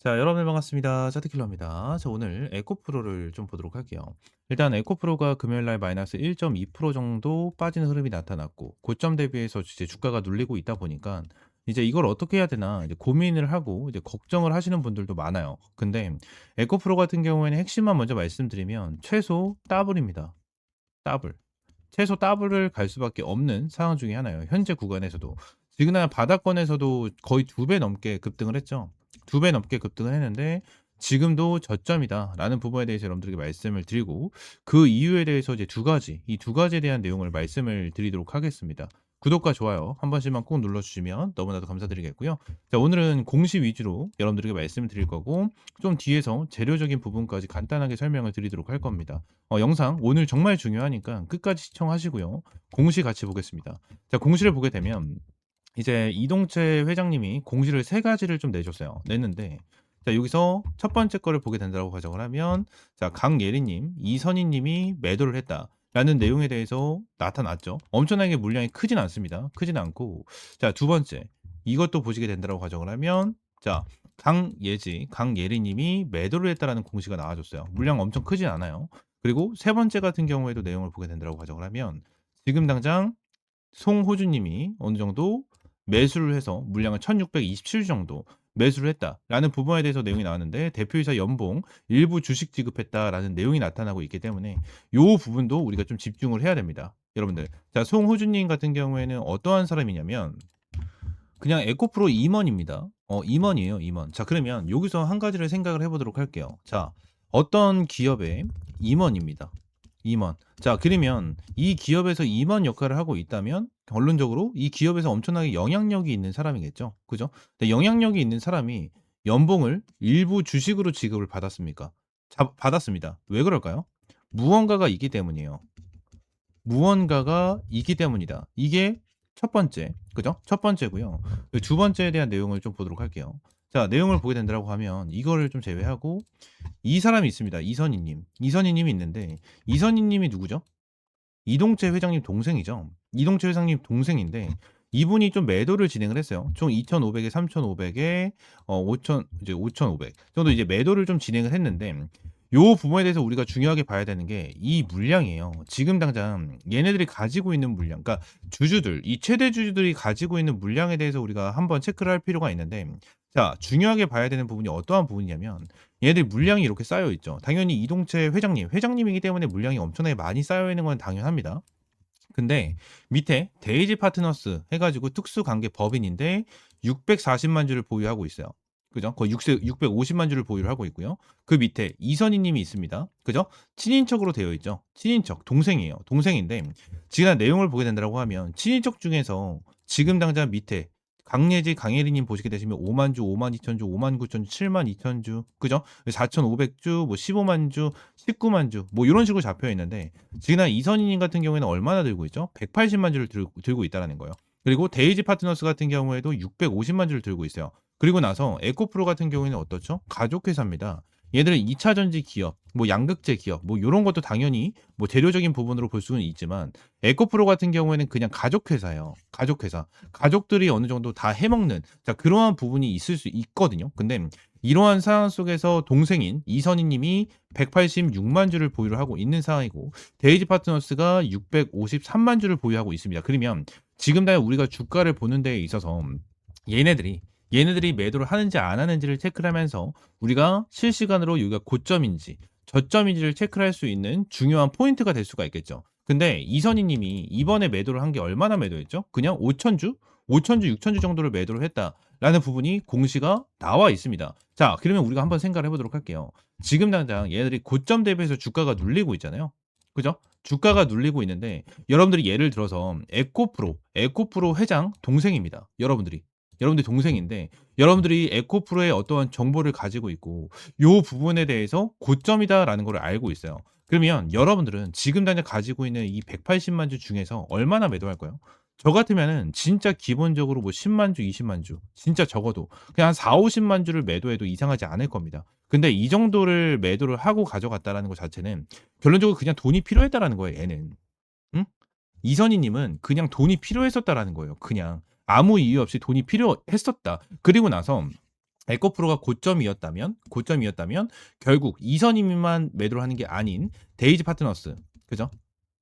자, 여러분 반갑습니다. 차트킬러입니다. 자, 오늘 에코프로를 좀 보도록 할게요. 일단 에코프로가 금요일 날 마이너스 1.2% 정도 빠지는 흐름이 나타났고, 고점 대비해서 이제 주가가 눌리고 있다 보니까 이제 이걸 어떻게 해야 되나 이제 고민을 하고 이제 걱정을 하시는 분들도 많아요. 근데 에코프로 같은 경우에는 핵심만 먼저 말씀드리면 최소 더블입니다. 더블. 최소 더블을 갈 수밖에 없는 상황 중에 하나예요. 현재 구간에서도. 지그나 바닥권에서도 거의 2배 넘게 급등을 했죠. 2배 넘게 급등을 했는데 지금도 저점이다라는 부분에 대해서 여러분들에게 말씀을 드리고 그 이유에 대해서 이제 두 가지, 이 두 가지에 대한 내용을 말씀을 드리도록 하겠습니다. 구독과 좋아요 한 번씩만 꼭 눌러주시면 너무나도 감사드리겠고요. 자, 오늘은 공시 위주로 여러분들에게 말씀을 드릴 거고 좀 뒤에서 재료적인 부분까지 간단하게 설명을 드리도록 할 겁니다. 영상 오늘 정말 중요하니까 끝까지 시청하시고요. 공시 같이 보겠습니다. 자, 공시를 보게 되면 이제 이동채 회장님이 공시를 세 가지를 좀 내줬어요. 냈는데 자, 여기서 첫 번째 거를 보게 된다고 가정을 하면 자, 강예리님, 이선희님이 매도를 했다라는 내용에 대해서 나타났죠. 엄청나게 물량이 크진 않습니다. 크진 않고 자, 두 번째 이것도 보시게 된다고 가정을 하면 자, 강예리님이 매도를 했다라는 공시가 나와줬어요. 물량 엄청 크진 않아요. 그리고 세 번째 같은 경우에도 내용을 보게 된다고 가정을 하면 지금 당장 송호주님이 어느 정도 매수를 해서 물량을 1627 정도 매수를 했다라는 부분에 대해서 내용이 나왔는데 대표이사 연봉 일부 주식 지급했다라는 내용이 나타나고 있기 때문에 요 부분도 우리가 좀 집중을 해야 됩니다. 여러분들. 자, 송호주님 같은 경우에는 어떠한 사람이냐면 그냥 에코프로 임원입니다. 임원이에요, 임원. 자, 그러면 여기서 한 가지를 생각을 해보도록 할게요. 자, 어떤 기업의 임원입니다. 임원. 자, 그러면 이 기업에서 임원 역할을 하고 있다면 결론적으로 이 기업에서 엄청나게 영향력이 있는 사람이겠죠. 그죠? 근데 영향력이 있는 사람이 연봉을 일부 주식으로 지급을 받았습니까? 자, 받았습니다. 왜 그럴까요? 무언가가 있기 때문이에요. 무언가가 있기 때문이다. 이게 첫 번째, 그죠? 첫 번째고요. 두 번째에 대한 내용을 좀 보도록 할게요. 자, 내용을 보게 된다고 하면 이거를 좀 제외하고 이 사람이 있습니다. 이선희님. 이선희님이 있는데 이선희님이 누구죠? 이동채 회장님 동생이죠. 이동채 회장님 동생인데 이분이 좀 매도를 진행을 했어요. 총 2,500에 3,500에 5,000 이제 5,500 정도 이제 매도를 좀 진행을 했는데 요 부분에 대해서 우리가 중요하게 봐야 되는 게 이 물량이에요. 지금 당장 얘네들이 가지고 있는 물량, 그러니까 주주들, 이 최대 주주들이 가지고 있는 물량에 대해서 우리가 한번 체크를 할 필요가 있는데 자, 중요하게 봐야 되는 부분이 어떠한 부분이냐면 얘네들 물량이 이렇게 쌓여 있죠. 당연히 이동채 회장님이기 때문에 물량이 엄청나게 많이 쌓여 있는 건 당연합니다. 근데 밑에 데이지 파트너스 해가지고 특수관계 법인인데 640만 주를 보유하고 있어요. 그죠? 거의 650만 주를 보유를 하고 있고요. 그 밑에 이선희 님이 있습니다. 그죠? 친인척으로 되어 있죠. 친인척, 동생이에요. 동생인데, 지난 내용을 보게 된다고 하면, 친인척 중에서 지금 당장 밑에 강예지, 강예리님 보시게 되시면 5만 주, 5만 2천 주, 5만 9천 주, 7만 2천 주, 그죠? 4,500주, 뭐 15만 주, 19만 주, 뭐 이런 식으로 잡혀 있는데, 지난 이선희님 같은 경우에는 얼마나 들고 있죠? 180만 주를 들고 있다는 거예요. 그리고 데이지 파트너스 같은 경우에도 650만 주를 들고 있어요. 그리고 나서 에코프로 같은 경우에는 어떻죠? 가족회사입니다. 얘들은 2차 전지 기업, 뭐 양극재 기업, 뭐 이런 것도 당연히 뭐 재료적인 부분으로 볼 수는 있지만 에코프로 같은 경우에는 그냥 가족회사예요. 가족회사. 가족들이 어느 정도 다 해먹는 자 그러한 부분이 있을 수 있거든요. 근데 이러한 상황 속에서 동생인 이선희 님이 186만 주를 보유를 하고 있는 상황이고 데이지 파트너스가 653만 주를 보유하고 있습니다. 그러면 지금 다 우리가 주가를 보는 데에 있어서 얘네들이 매도를 하는지 안 하는지를 체크를 하면서 우리가 실시간으로 여기가 고점인지 저점인지를 체크를 할 수 있는 중요한 포인트가 될 수가 있겠죠. 근데 이선희 님이 이번에 매도를 한 게 얼마나 매도했죠? 그냥 5,000주? 5,000주, 6,000주 정도를 매도를 했다라는 부분이 공시가 나와 있습니다. 자, 그러면 우리가 한번 생각을 해보도록 할게요. 지금 당장 얘네들이 고점 대비해서 주가가 눌리고 있잖아요. 그죠? 주가가 눌리고 있는데 여러분들이 예를 들어서 에코프로 회장 동생입니다. 여러분들이 동생인데 여러분들이 에코프로의 어떠한 정보를 가지고 있고 요 부분에 대해서 고점이다라는 걸 알고 있어요. 그러면 여러분들은 지금 당장 가지고 있는 이 180만 주 중에서 얼마나 매도할까요? 저 같으면은 진짜 기본적으로 뭐 10만 주, 20만 주, 진짜 적어도 그냥 한 4, 50만 주를 매도해도 이상하지 않을 겁니다. 근데 이 정도를 매도를 하고 가져갔다라는 것 자체는 결론적으로 그냥 돈이 필요했다라는 거예요, 얘는. 응? 이선희 님은 그냥 돈이 필요했었다라는 거예요. 그냥 아무 이유 없이 돈이 필요했었다. 그리고 나서 에코프로가 고점이었다면 결국 이선임만 매도를 하는 게 아닌 데이지 파트너스, 그죠?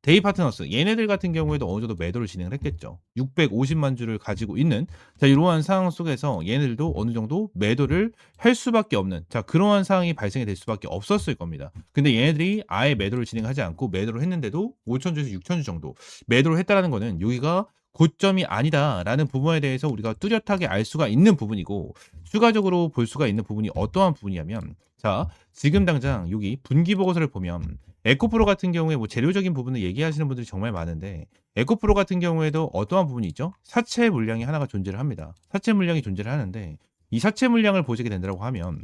데이 파트너스 얘네들 같은 경우에도 어느 정도 매도를 진행을 했겠죠. 650만 주를 가지고 있는 자 이러한 상황 속에서 얘네들도 어느 정도 매도를 할 수밖에 없는 자 그러한 상황이 발생이 될 수밖에 없었을 겁니다. 근데 얘네들이 아예 매도를 진행하지 않고 매도를 했는데도 5천 주에서 6천 주 정도 매도를 했다라는 거는 여기가 고점이 아니다라는 부분에 대해서 우리가 뚜렷하게 알 수가 있는 부분이고 추가적으로 볼 수가 있는 부분이 어떠한 부분이냐면 자 지금 당장 여기 분기 보고서를 보면 에코프로 같은 경우에 뭐 재료적인 부분을 얘기하시는 분들이 정말 많은데 에코프로 같은 경우에도 어떠한 부분이 있죠? 사채 물량이 하나가 존재를 합니다. 사채 물량이 존재를 하는데 이 사채 물량을 보시게 된다고 하면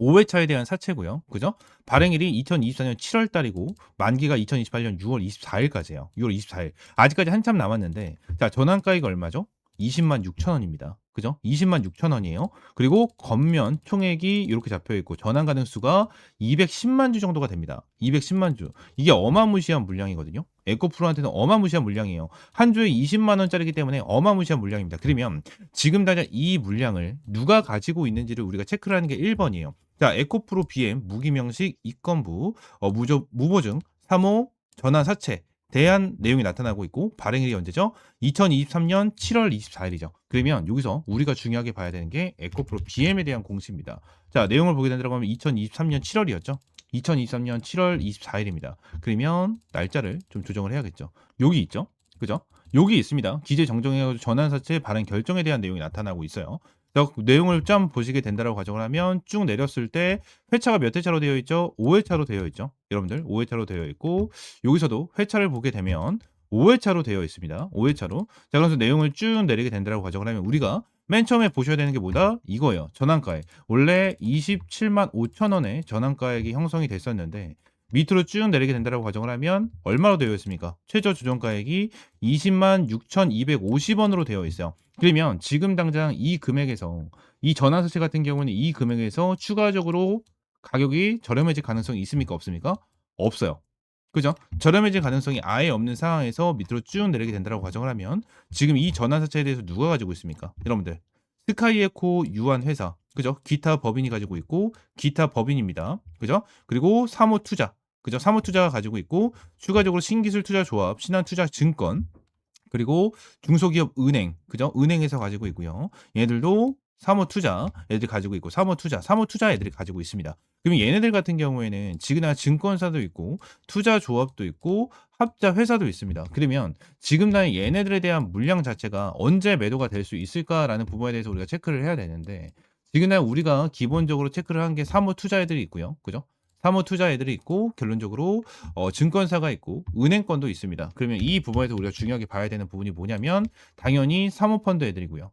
5회차에 대한 사채고요. 그죠? 발행일이 2024년 7월 달이고 만기가 2028년 6월 24일까지예요. 6월 24일. 아직까지 한참 남았는데 자, 전환가액이 얼마죠? 20만 6천 원입니다. 그죠? 20만 6천 원이에요. 그리고 겉면 총액이 이렇게 잡혀 있고 전환 가능 수가 210만 주 정도가 됩니다. 210만 주. 이게 어마무시한 물량이거든요. 에코프로한테는 어마무시한 물량이에요. 한 주에 20만 원짜리이기 때문에 어마무시한 물량입니다. 그러면 지금 당장 이 물량을 누가 가지고 있는지를 우리가 체크를 하는 게 1번이에요. 자, 에코프로 BM 무기명식 이건부 무보증 3호 전환 사채 대한 내용이 나타나고 있고 발행일이 언제죠? 2023년 7월 24일이죠. 그러면 여기서 우리가 중요하게 봐야 되는 게 에코프로 BM에 대한 공시입니다. 자, 내용을 보게 된다고 하면 2023년 7월이었죠. 2023년 7월 24일입니다. 그러면 날짜를 좀 조정을 해야겠죠. 여기 있죠. 그죠? 여기 있습니다. 기재 정정해가지고 전환사채 발행 결정에 대한 내용이 나타나고 있어요. 내용을 좀 보시게 된다고 가정을 하면 쭉 내렸을 때 회차가 몇 회차로 되어 있죠? 5회차로 되어 있죠. 여러분들 5회차로 되어 있고 여기서도 회차를 보게 되면 5회차로 되어 있습니다. 5회차로. 자, 그래서 내용을 쭉 내리게 된다고 가정을 하면 우리가 맨 처음에 보셔야 되는 게 뭐다? 이거예요. 전환가액. 원래 27만 5천 원의 전환가액이 형성이 됐었는데 밑으로 쭉 내리게 된다고 가정을 하면 얼마로 되어 있습니까? 최저 조정가액이 20만 6,250원으로 되어 있어요. 그러면 지금 당장 이 금액에서 이 전환사채 같은 경우는 이 금액에서 추가적으로 가격이 저렴해질 가능성이 있습니까? 없습니까? 없어요. 그죠? 저렴해질 가능성이 아예 없는 상황에서 밑으로 쭉 내리게 된다고 가정을 하면 지금 이 전환사채에 대해서 누가 가지고 있습니까? 여러분들 스카이에코 유한 회사 그죠? 기타 법인이 가지고 있고 기타 법인입니다. 그죠? 그리고 사모투자 그죠? 사모투자가 가지고 있고 추가적으로 신기술투자조합, 신한투자증권 그리고 중소기업 은행, 그죠? 은행에서 가지고 있고요. 얘들도 사모투자 애들이 가지고 있고 사모투자 애들이 가지고 있습니다. 그럼 얘네들 같은 경우에는 지그나 증권사도 있고 투자조합도 있고 합자 회사도 있습니다. 그러면 지금 날 얘네들에 대한 물량 자체가 언제 매도가 될 수 있을까라는 부분에 대해서 우리가 체크를 해야 되는데 지금 날 우리가 기본적으로 체크를 한 게 사모투자 애들이 있고요. 그죠? 사모투자 애들이 있고 결론적으로 증권사가 있고 은행권도 있습니다. 그러면 이 부분에서 우리가 중요하게 봐야 되는 부분이 뭐냐면 당연히 사모펀드 애들이고요.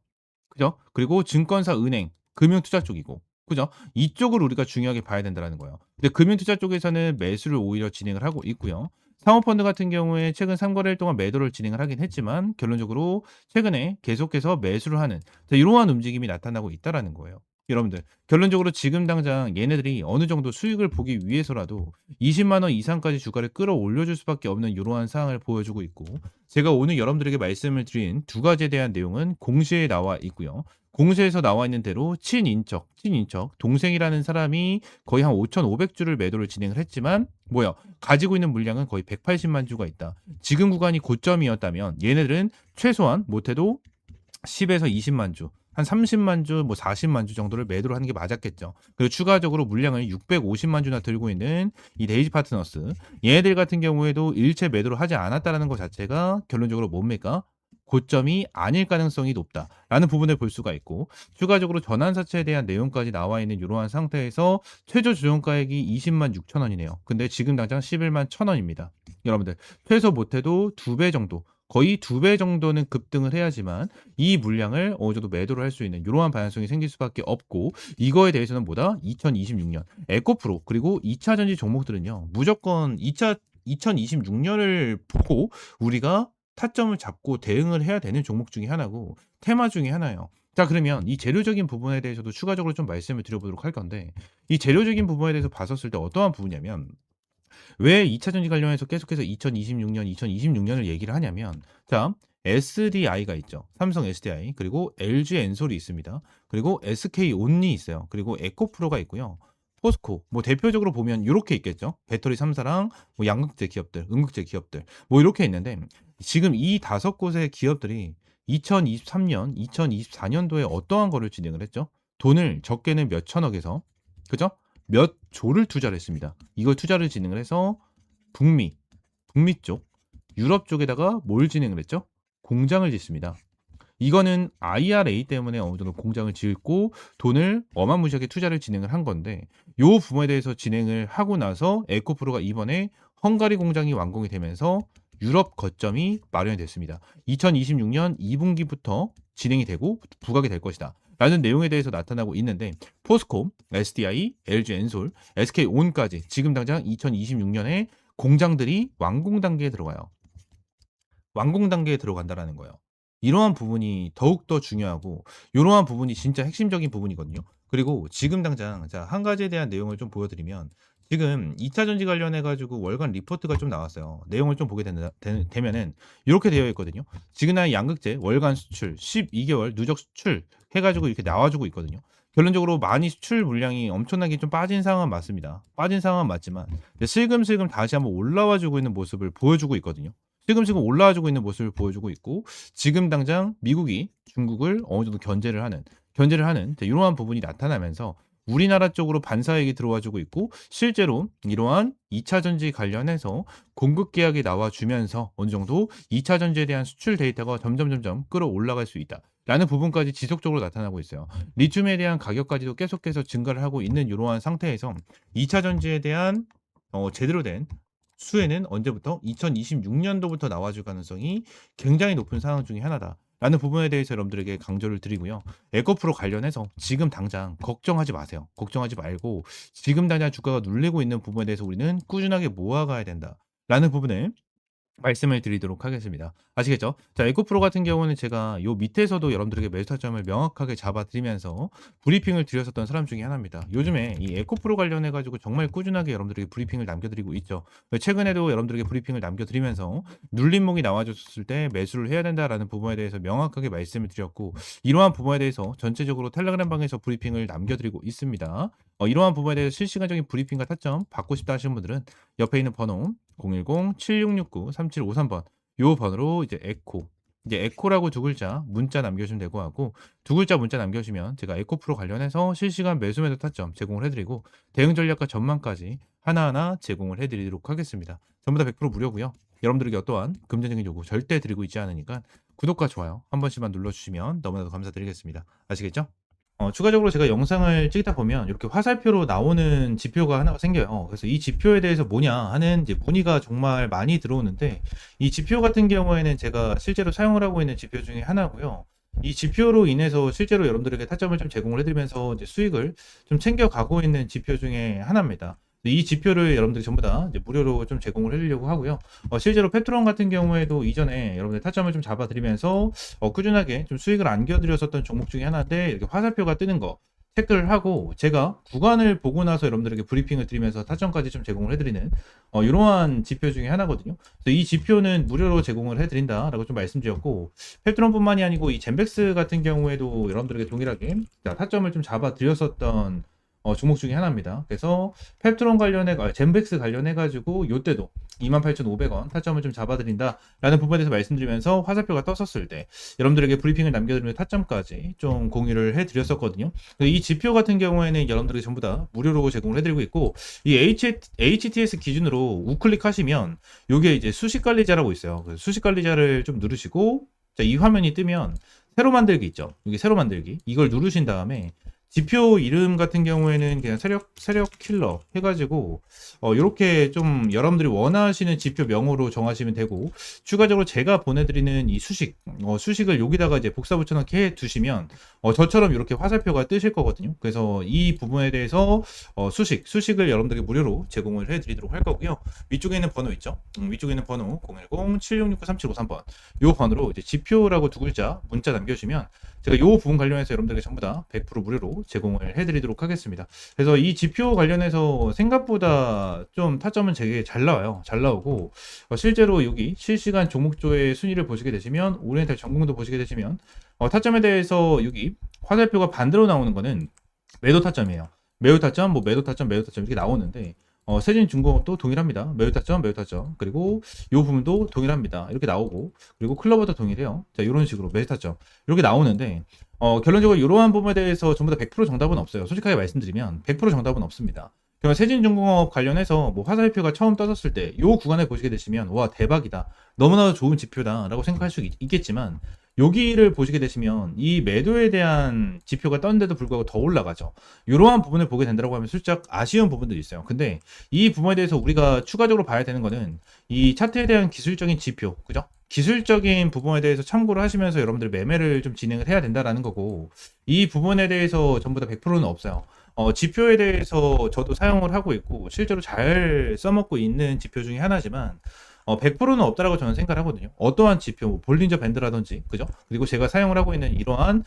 그죠? 그리고 증권사, 은행, 금융투자 쪽이고. 그죠? 이쪽을 우리가 중요하게 봐야 된다는 거예요. 근데 금융투자 쪽에서는 매수를 오히려 진행을 하고 있고요. 사모펀드 같은 경우에 최근 3거래일 동안 매도를 진행을 하긴 했지만 결론적으로 최근에 계속해서 매수를 하는 이러한 움직임이 나타나고 있다라는 거예요. 여러분들 결론적으로 지금 당장 얘네들이 어느 정도 수익을 보기 위해서라도 20만 원 이상까지 주가를 끌어올려 줄 수밖에 없는 이러한 상황을 보여주고 있고 제가 오늘 여러분들에게 말씀을 드린 두 가지에 대한 내용은 공시에 나와 있고요. 공시에서 나와 있는 대로 친인척, 동생이라는 사람이 거의 한 5,500주를 매도를 진행을 했지만 뭐야? 가지고 있는 물량은 거의 180만 주가 있다. 지금 구간이 고점이었다면 얘네들은 최소한 못해도 10에서 20만 주, 한 30만 주, 뭐 40만 주 정도를 매도를 하는 게 맞았겠죠. 그리고 추가적으로 물량을 650만 주나 들고 있는 이 데이지 파트너스, 얘네들 같은 경우에도 일체 매도를 하지 않았다라는 것 자체가 결론적으로 뭡니까? 고점이 아닐 가능성이 높다라는 부분을 볼 수가 있고 추가적으로 전환사채에 대한 내용까지 나와 있는 이러한 상태에서 최저 조정가액이 20만 6천 원이네요. 근데 지금 당장 11만 1천 원입니다. 여러분들 최소 못해도 2배 정도 거의 2배 정도는 급등을 해야지만 이 물량을 어느 정도 매도를 할 수 있는 이러한 방향성이 생길 수밖에 없고 이거에 대해서는 뭐다? 2026년 에코프로 그리고 2차 전지 종목들은요. 무조건 2026년을 보고 우리가 타점을 잡고 대응을 해야 되는 종목 중에 하나고 테마 중에 하나예요. 자 그러면 이 재료적인 부분에 대해서도 추가적으로 좀 말씀을 드려보도록 할 건데 이 재료적인 부분에 대해서 봤었을 때 어떠한 부분이냐면 왜 2차 전지 관련해서 계속해서 2026년, 2026년을 얘기를 하냐면 자 SDI가 있죠. 삼성 SDI, 그리고 LG 엔솔이 있습니다. 그리고 SK 온리 있어요. 그리고 에코프로가 있고요. 포스코, 뭐 대표적으로 보면 요렇게 있겠죠. 배터리 3사랑 뭐 양극재 기업들, 음극재 기업들, 뭐 이렇게 있는데, 지금 이 5곳의 기업들이 2023년, 2024년도에 어떠한 거를 진행을 했죠? 돈을 적게는 몇 천억에서, 그죠? 몇 조를 투자를 했습니다. 이걸 투자를 진행을 해서 북미, 북미 쪽, 유럽 쪽에다가 뭘 진행을 했죠? 공장을 짓습니다. 이거는 IRA 때문에 어느 정도 공장을 짓고 돈을 어마무시하게 투자를 진행을 한 건데, 요 부분에 대해서 진행을 하고 나서 에코프로가 이번에 헝가리 공장이 완공이 되면서 유럽 거점이 마련이 됐습니다. 2026년 2분기부터 진행이 되고 부각이 될 것이다 라는 내용에 대해서 나타나고 있는데, 포스코, SDI, LG 엔솔, SK온까지 지금 당장 2026년에 공장들이 완공 단계에 들어가요. 완공 단계에 들어간다라는 거예요. 이러한 부분이 더욱더 중요하고, 이러한 부분이 진짜 핵심적인 부분이거든요. 그리고 지금 당장 한 가지에 대한 내용을 좀 보여드리면, 지금 2차 전지 관련해 가지고 월간 리포트가 좀 나왔어요. 내용을 좀 보게 되면은 이렇게 되어 있거든요. 지그나이 양극재 월간 수출 12개월 누적 수출 해가지고 이렇게 나와주고 있거든요. 결론적으로 많이 수출 물량이 엄청나게 좀 빠진 상황은 맞습니다. 빠진 상황은 맞지만 슬금슬금 다시 한번 올라와주고 있는 모습을 보여주고 있거든요. 슬금슬금 올라와주고 있는 모습을 보여주고 있고, 지금 당장 미국이 중국을 어느 정도 견제를 하는 이러한 부분이 나타나면서 우리나라 쪽으로 반사액이 들어와주고 있고, 실제로 이러한 2차 전지 관련해서 공급 계약이 나와주면서 어느 정도 2차 전지에 대한 수출 데이터가 점점 끌어올라갈 수 있다 라는 부분까지 지속적으로 나타나고 있어요. 리튬에 대한 가격까지도 계속해서 증가를 하고 있는 이러한 상태에서 2차 전지에 대한 제대로 된 수혜는 언제부터? 2026년도부터 나와줄 가능성이 굉장히 높은 상황 중에 하나다 라는 부분에 대해서 여러분들에게 강조를 드리고요. 에코프로 관련해서 지금 당장 걱정하지 마세요. 걱정하지 말고 지금 당장 주가가 눌리고 있는 부분에 대해서 우리는 꾸준하게 모아가야 된다 라는 부분을 말씀을 드리도록 하겠습니다. 아시겠죠? 자, 에코프로 같은 경우는 제가 요 밑에서도 여러분들에게 매수 타점을 명확하게 잡아드리면서 브리핑을 드렸었던 사람 중에 하나입니다. 요즘에 이 에코프로 관련해 가지고 정말 꾸준하게 여러분들에게 브리핑을 남겨드리고 있죠. 최근에도 여러분들에게 브리핑을 남겨드리면서 눌림목이 나와줬을 때 매수를 해야 된다라는 부분에 대해서 명확하게 말씀을 드렸고, 이러한 부분에 대해서 전체적으로 텔레그램 방에서 브리핑을 남겨드리고 있습니다. 이러한 부분에 대해서 실시간적인 브리핑과 타점 받고 싶다 하시는 분들은 옆에 있는 번호 010-7669-3753번 요 번호로 이제 에코라고 두 글자 문자 남겨주시면 되고, 하고 두 글자 문자 남겨주시면 제가 에코프로 관련해서 실시간 매수 매도 타점 제공을 해드리고, 대응 전략과 전망까지 하나하나 제공을 해드리도록 하겠습니다. 전부 다 100% 무료고요. 여러분들에게 어떠한 금전적인 요구 절대 드리고 있지 않으니까 구독과 좋아요 한 번씩만 눌러주시면 너무나도 감사드리겠습니다. 아시겠죠? 추가적으로 제가 영상을 찍다 보면 이렇게 화살표로 나오는 지표가 하나가 생겨요. 그래서 이 지표에 대해서 뭐냐 하는 이제 문의가 정말 많이 들어오는데, 이 지표 같은 경우에는 제가 실제로 사용을 하고 있는 지표 중에 하나고요. 이 지표로 인해서 실제로 여러분들에게 타점을 좀 제공을 해드리면서 이제 수익을 좀 챙겨가고 있는 지표 중에 하나입니다. 이 지표를 여러분들이 전부 다 이제 무료로 좀 제공을 해드리려고 하고요. 실제로 페트론 같은 경우에도 이전에 여러분들 타점을 좀 잡아드리면서 꾸준하게 좀 수익을 안겨드렸었던 종목 중에 하나인데, 이렇게 화살표가 뜨는 거 체크를 하고 제가 구간을 보고 나서 여러분들에게 브리핑을 드리면서 타점까지 좀 제공을 해드리는 이러한 지표 중에 하나거든요. 그래서 이 지표는 무료로 제공을 해드린다라고 좀 말씀드렸고, 페트론뿐만이 아니고 이 젠백스 같은 경우에도 여러분들에게 동일하게 타점을 좀 잡아드렸었던 종목 중에 하나입니다. 그래서 펩트론 젠백스 관련해가지고 요때도 28,500원 타점을 좀 잡아드린다라는 부분에 대해서 말씀드리면서 화살표가 떴었을 때 여러분들에게 브리핑을 남겨드리는 타점까지 좀 공유를 해드렸었거든요. 이 지표 같은 경우에는 여러분들이 전부 다 무료로 제공을 해드리고 있고, 이 HTS 기준으로 우클릭하시면 요게 이제 수식관리자라고 있어요. 수식 관리자를 좀 누르시고, 자, 이 화면이 뜨면 새로 만들기 있죠. 여기 새로 만들기 이걸 누르신 다음에 지표 이름 같은 경우에는 그냥 세력 킬러 해가지고 이렇게 좀 여러분들이 원하시는 지표 명으로 정하시면 되고, 추가적으로 제가 보내드리는 이 수식을 여기다가 이제 복사 붙여넣기 해 두시면 저처럼 이렇게 화살표가 뜨실 거거든요. 그래서 이 부분에 대해서 수식을 여러분들에게 무료로 제공을 해드리도록 할 거고요. 위쪽에 있는 번호 있죠. 위쪽에 있는 번호 010-7669-3753번 요 번호로 이제 지표라고 두 글자 문자 남겨주시면 제가 요 부분 관련해서 여러분들에게 전부 다 100% 무료로 지표로 제공을 해드리도록 하겠습니다. 그래서 이 지표 관련해서 생각보다 좀 타점은 되게 잘 나와요. 잘 나오고 실제로 여기 실시간 종목조의 순위를 보시게 되시면 오리엔탈 전공도 보시게 되시면 타점에 대해서 여기 화살표가 반대로 나오는 거는 매도 타점이에요. 매우 타점, 뭐 매도 타점, 매도 타점 이렇게 나오는데 세진중공업도 동일합니다. 매우 타점, 매우 타점. 그리고 이 부분도 동일합니다. 이렇게 나오고 그리고 클로버도 동일해요. 자, 이런 식으로 매수 타점 이렇게 나오는데 결론적으로 이러한 부분에 대해서 전부 다 100% 정답은 없어요. 솔직하게 말씀드리면 100% 정답은 없습니다. 그러면 세진중공업 관련해서 뭐 화살표가 처음 떠졌을 때 이 구간에 보시게 되시면 와 대박이다. 너무나도 좋은 지표다라고 생각할 수 있겠지만 여기를 보시게 되시면 이 매도에 대한 지표가 떴는데도 불구하고 더 올라가죠. 이러한 부분을 보게 된다고 하면 살짝 아쉬운 부분들이 있어요. 근데 이 부분에 대해서 우리가 추가적으로 봐야 되는 거는 이 차트에 대한 기술적인 지표, 그죠? 기술적인 부분에 대해서 참고를 하시면서 여러분들 매매를 좀 진행을 해야 된다라는 거고 이 부분에 대해서 전부 다 100%는 없어요. 지표에 대해서 저도 사용을 하고 있고 실제로 잘 써먹고 있는 지표 중에 하나지만 100%는 없다라고 저는 생각을 하거든요. 어떠한 지표, 뭐 볼린저 밴드라든지, 그죠? 그리고 제가 사용을 하고 있는 이러한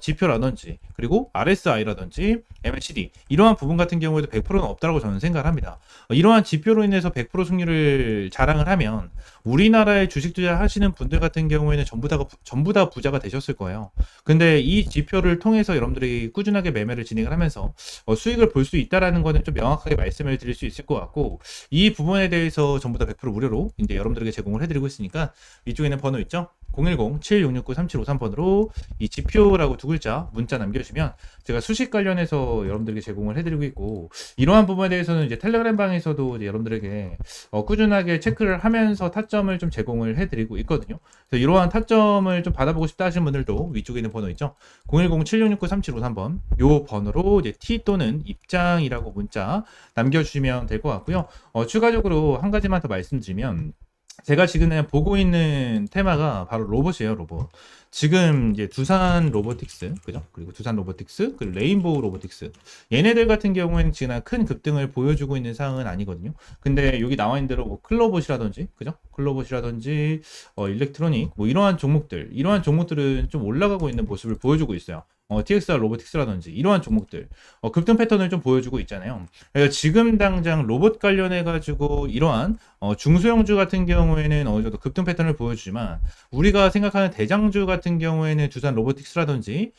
지표라든지, 그리고 RSI라든지, MACD 이러한 부분 같은 경우에도 100%는 없다라고 저는 생각을 합니다. 이러한 지표로 인해서 100% 승률을 자랑을 하면 우리나라에 주식 투자하시는 분들 같은 경우에는 전부 다 부자가 되셨을 거예요. 근데 이 지표를 통해서 여러분들이 꾸준하게 매매를 진행을 하면서 수익을 볼 수 있다라는 거는 좀 명확하게 말씀을 드릴 수 있을 것 같고 이 부분에 대해서 전부 다 100% 무료로 이제 여러분들에게 제공을 해드리고 있으니까 위쪽에는 번호 있죠? 010-7669-3753번으로 이 지표라고 두 글자 문자 남겨주시면 제가 수식 관련해서 여러분들에게 제공을 해드리고 있고 이러한 부분에 대해서는 이제 텔레그램 방에서도 이제 여러분들에게 꾸준하게 체크를 하면서 타점을 좀 제공을 해드리고 있거든요. 그래서 이러한 타점을 좀 받아보고 싶다 하시는 분들도 위쪽에 있는 번호 있죠? 010-7669-3753번 요 번호로 이제 T 또는 입장이라고 문자 남겨주시면 될 것 같고요. 추가적으로 한 가지만 더 말씀드리면 제가 지금 보고 있는 테마가 바로 로봇이에요, 로봇. 지금 이제 두산 로보틱스, 그죠? 그리고 두산 로보틱스, 그리고 레인보우 로보틱스. 얘네들 같은 경우에는 지금 큰 급등을 보여주고 있는 상황은 아니거든요. 근데 여기 나와 있는 대로 뭐 클로봇이라든지, 그죠? 클로봇이라든지, 일렉트로닉, 뭐 이러한 종목들은 좀 올라가고 있는 모습을 보여주고 있어요. TXR 로보틱스라든지 이러한 종목들 급등 패턴을 좀 보여주고 있잖아요. 그래서 지금 당장 로봇 관련해 가지고 이러한 중소형주 같은 경우에는 어느 정도 급등 패턴을 보여주지만 우리가 생각하는 대장주 같은 경우에는 두산 로보틱스라든지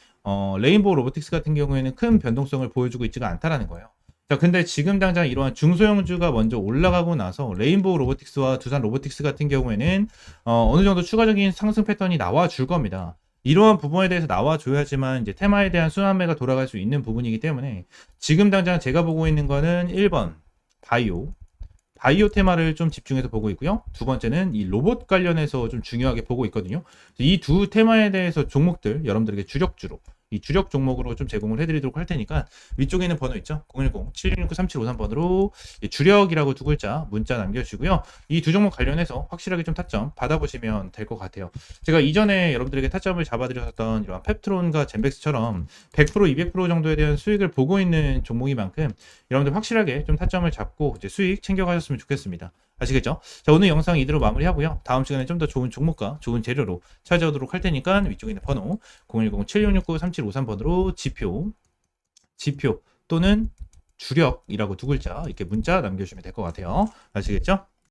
레인보우 로보틱스 같은 경우에는 큰 변동성을 보여주고 있지가 않다라는 거예요. 자, 근데 지금 당장 이러한 중소형주가 먼저 올라가고 나서 레인보우 로보틱스와 두산 로보틱스 같은 경우에는 어느 정도 추가적인 상승 패턴이 나와 줄 겁니다. 이러한 부분에 대해서 나와줘야지만 이제 테마에 대한 순환매가 돌아갈 수 있는 부분이기 때문에 지금 당장 제가 보고 있는 거는 1번 바이오 테마를 좀 집중해서 보고 있고요. 두 번째는 이 로봇 관련해서 좀 중요하게 보고 있거든요. 이 두 테마에 대해서 종목들 여러분들에게 주력주로 이 주력 종목으로 좀 제공을 해드리도록 할 테니까 위쪽에 있는 번호 있죠? 010-7669-3753번으로 주력이라고 두 글자 문자 남겨주시고요. 이 두 종목 관련해서 확실하게 좀 타점 받아보시면 될 것 같아요. 제가 이전에 여러분들에게 타점을 잡아드렸던 이런 펩트론과 젠백스처럼 100%, 200% 정도에 대한 수익을 보고 있는 종목인 만큼 여러분들 확실하게 좀 타점을 잡고 이제 수익 챙겨가셨으면 좋겠습니다. 아시겠죠? 자, 오늘 영상 이대로 마무리하고요. 다음 시간에 좀 더 좋은 종목과 좋은 재료로 찾아오도록 할 테니까 위쪽에 있는 번호 010-7669-3753번으로 지표 또는 주력이라고 두 글자 이렇게 문자 남겨주시면 될 것 같아요. 아시겠죠?